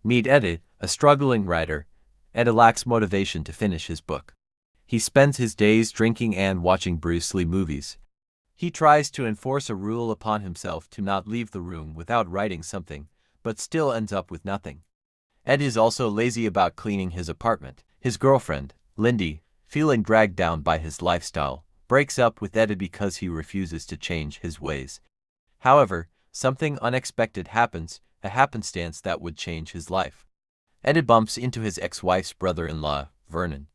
Meet Eddie, a struggling writer. Eddie lacks motivation to finish his book. He spends his days drinking and watching Bruce Lee movies. He tries to enforce a rule upon himself to not leave the room without writing something, but still ends up with nothing. Ed is also lazy about cleaning his apartment. His girlfriend, Lindy, feeling dragged down by his lifestyle, breaks up with Ed because he refuses to change his ways. However, something unexpected happens, a happenstance that would change his life. Ed bumps into his ex-wife's brother-in-law, Vernon.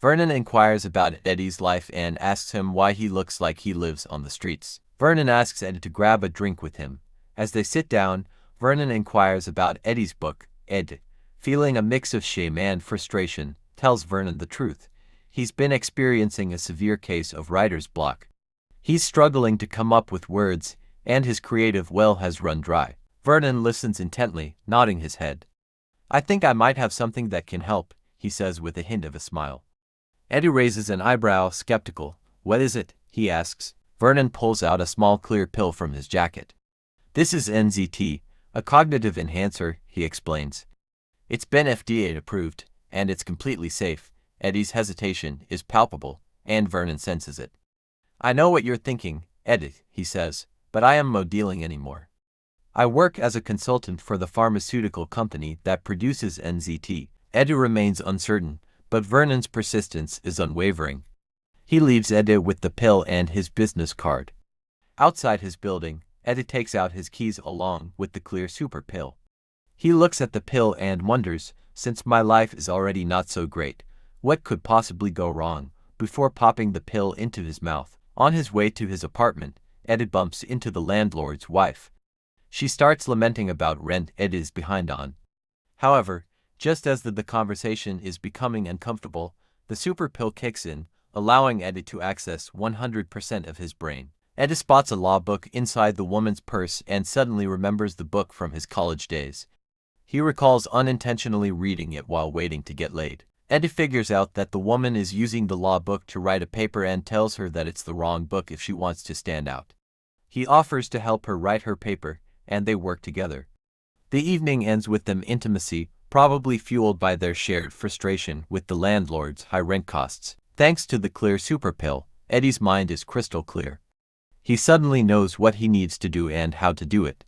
Vernon inquires about Eddie's life and asks him why he looks like he lives on the streets. Vernon asks Ed to grab a drink with him. As they sit down, Vernon inquires about Eddie's book. Ed, feeling a mix of shame and frustration, tells Vernon the truth. He's been experiencing a severe case of writer's block. He's struggling to come up with words, and his creative well has run dry. Vernon listens intently, nodding his head. "I think I might have something that can help," he says with a hint of a smile. Eddie raises an eyebrow, skeptical. "What is it?" he asks. Vernon pulls out a small clear pill from his jacket. "This is NZT, a cognitive enhancer," he explains. "It's been FDA approved, and it's completely safe." Eddie's hesitation is palpable, and Vernon senses it. "I know what you're thinking, Eddie," he says, "but I am no dealing anymore. I work as a consultant for the pharmaceutical company that produces NZT." Eddie remains uncertain, but Vernon's persistence is unwavering. He leaves Eddie with the pill and his business card. Outside his building, Eddie takes out his keys along with the clear super pill. He looks at the pill and wonders, since my life is already not so great, what could possibly go wrong, before popping the pill into his mouth. On his way to his apartment, Eddie bumps into the landlord's wife. She starts lamenting about rent Eddie is behind on. However, just as the conversation is becoming uncomfortable, the super pill kicks in, allowing Eddie to access 100% of his brain. Eddie spots a law book inside the woman's purse and suddenly remembers the book from his college days. He recalls unintentionally reading it while waiting to get laid. Eddie figures out that the woman is using the law book to write a paper and tells her that it's the wrong book if she wants to stand out. He offers to help her write her paper, and they work together. The evening ends with them intimacy, probably fueled by their shared frustration with the landlord's high rent costs. Thanks to the clear super pill, Eddie's mind is crystal clear. He suddenly knows what he needs to do and how to do it.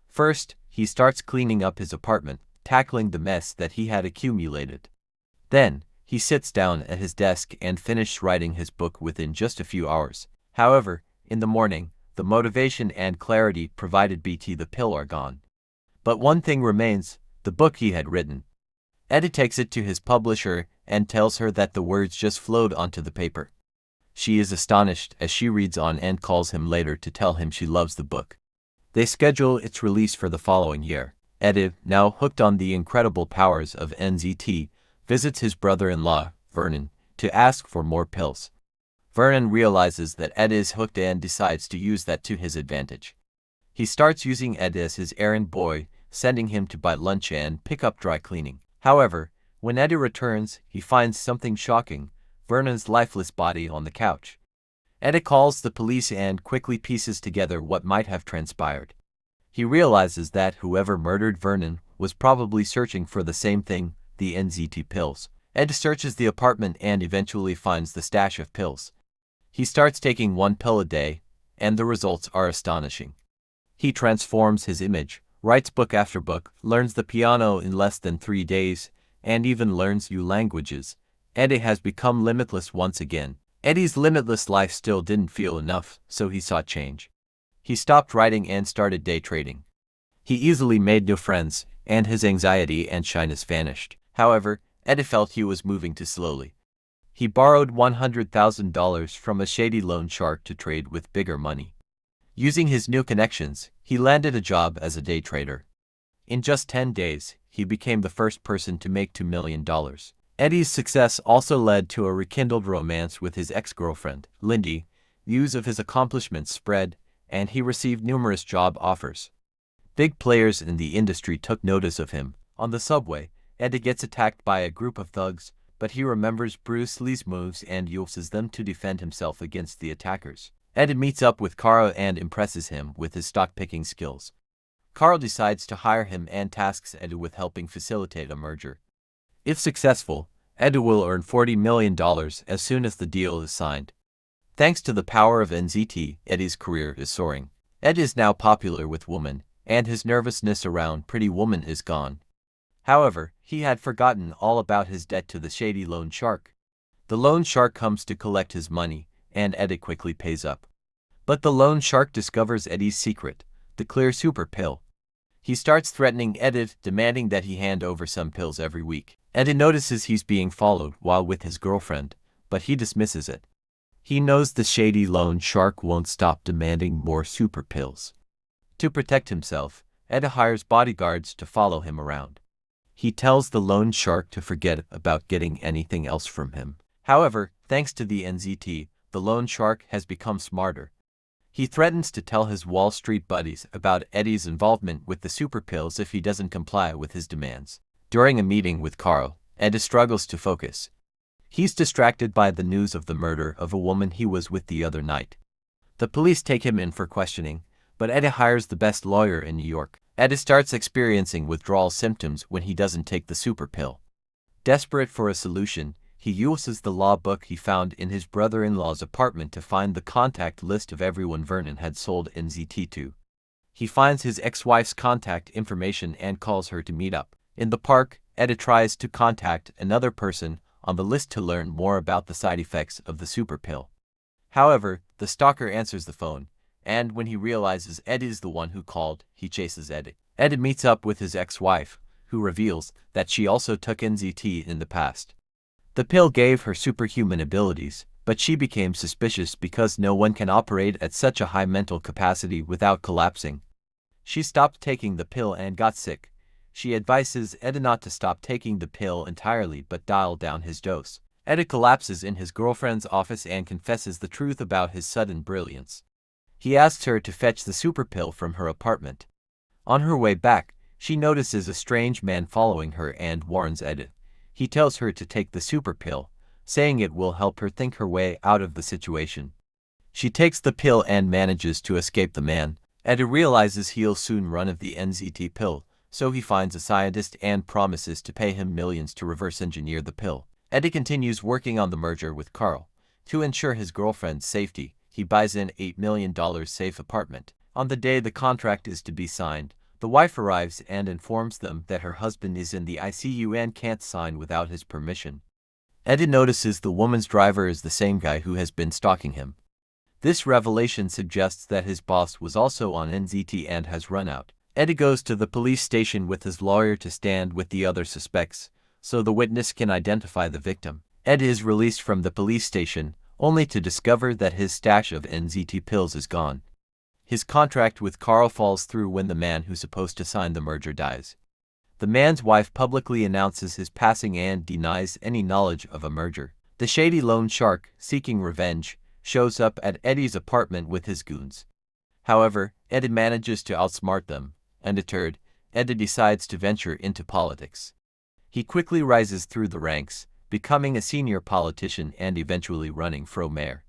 First, he starts cleaning up his apartment, tackling the mess that he had accumulated. Then, he sits down at his desk and finishes writing his book within just a few hours. However, in the morning, the motivation and clarity provided by the pill are gone. But one thing remains, the book he had written. Eddie takes it to his publisher and tells her that the words just flowed onto the paper. She is astonished as she reads on and calls him later to tell him she loves the book. They schedule its release for the following year. Eddie, now hooked on the incredible powers of NZT, visits his brother-in-law, Vernon, to ask for more pills. Vernon realizes that Ed is hooked and decides to use that to his advantage. He starts using Ed as his errand boy, sending him to buy lunch and pick up dry cleaning. However, when Eddie returns, he finds something shocking, Vernon's lifeless body on the couch. Eddie calls the police and quickly pieces together what might have transpired. He realizes that whoever murdered Vernon was probably searching for the same thing, the NZT pills. Ed searches the apartment and eventually finds the stash of pills. He starts taking one pill a day, and the results are astonishing. He transforms his image, writes book after book, learns the piano in less than 3 days, and even learns new languages. Eddie has become limitless once again. Eddie's limitless life still didn't feel enough, so he sought change. He stopped writing and started day trading. He easily made new friends, and his anxiety and shyness vanished. However, Eddie felt he was moving too slowly. He borrowed $100,000 from a shady loan shark to trade with bigger money. Using his new connections, he landed a job as a day trader. In just 10 days, he became the first person to make $2 million. Eddie's success also led to a rekindled romance with his ex-girlfriend, Lindy. News of his accomplishments spread, and he received numerous job offers. Big players in the industry took notice of him. On the subway, Eddie gets attacked by a group of thugs, but he remembers Bruce Lee's moves and uses them to defend himself against the attackers. Eddie meets up with Kara and impresses him with his stock-picking skills. Carl decides to hire him and tasks Eddie with helping facilitate a merger. If successful, Eddie will earn $40 million as soon as the deal is signed. Thanks to the power of NZT, Eddie's career is soaring. Ed is now popular with women, and his nervousness around Pretty Woman is gone. However, he had forgotten all about his debt to the shady loan shark. The loan shark comes to collect his money, and Eddie quickly pays up. But the loan shark discovers Eddie's secret, the clear super pill. He starts threatening Eddie, demanding that he hand over some pills every week. Eddie notices he's being followed while with his girlfriend, but he dismisses it. He knows the shady loan shark won't stop demanding more super pills. To protect himself, Eddie hires bodyguards to follow him around. He tells the loan shark to forget about getting anything else from him. However, thanks to the NZT, the loan shark has become smarter. He threatens to tell his Wall Street buddies about Eddie's involvement with the super pills if he doesn't comply with his demands. During a meeting with Carl, Eddie struggles to focus. He's distracted by the news of the murder of a woman he was with the other night. The police take him in for questioning, but Eddie hires the best lawyer in New York. Eddie starts experiencing withdrawal symptoms when he doesn't take the super pill. Desperate for a solution, he uses the law book he found in his brother-in-law's apartment to find the contact list of everyone Vernon had sold NZT to. He finds his ex-wife's contact information and calls her to meet up. In the park, Eddie tries to contact another person on the list to learn more about the side effects of the super pill. However, the stalker answers the phone, and when he realizes Eddie's the one who called, he chases Eddie. Eddie meets up with his ex-wife, who reveals that she also took NZT in the past. The pill gave her superhuman abilities, but she became suspicious because no one can operate at such a high mental capacity without collapsing. She stopped taking the pill and got sick. She advises Eddie not to stop taking the pill entirely but dial down his dose. Eddie collapses in his girlfriend's office and confesses the truth about his sudden brilliance. He asks her to fetch the super pill from her apartment. On her way back, she notices a strange man following her and warns Eddie. He tells her to take the super pill, saying it will help her think her way out of the situation. She takes the pill and manages to escape the man. Eddie realizes he'll soon run out of the NZT pill, so he finds a scientist and promises to pay him millions to reverse engineer the pill. Eddie continues working on the merger with Carl. To ensure his girlfriend's safety, he buys an $8 million safe apartment. On the day the contract is to be signed, the wife arrives and informs them that her husband is in the ICU and can't sign without his permission. Eddie notices the woman's driver is the same guy who has been stalking him. This revelation suggests that his boss was also on NZT and has run out. Eddie goes to the police station with his lawyer to stand with the other suspects, so the witness can identify the victim. Eddie is released from the police station, only to discover that his stash of NZT pills is gone. His contract with Carl falls through when the man who's supposed to sign the merger dies. The man's wife publicly announces his passing and denies any knowledge of a merger. The shady loan shark, seeking revenge, shows up at Eddie's apartment with his goons. However, Eddie manages to outsmart them. Undeterred, Eddie decides to venture into politics. He quickly rises through the ranks, becoming a senior politician and eventually running for mayor.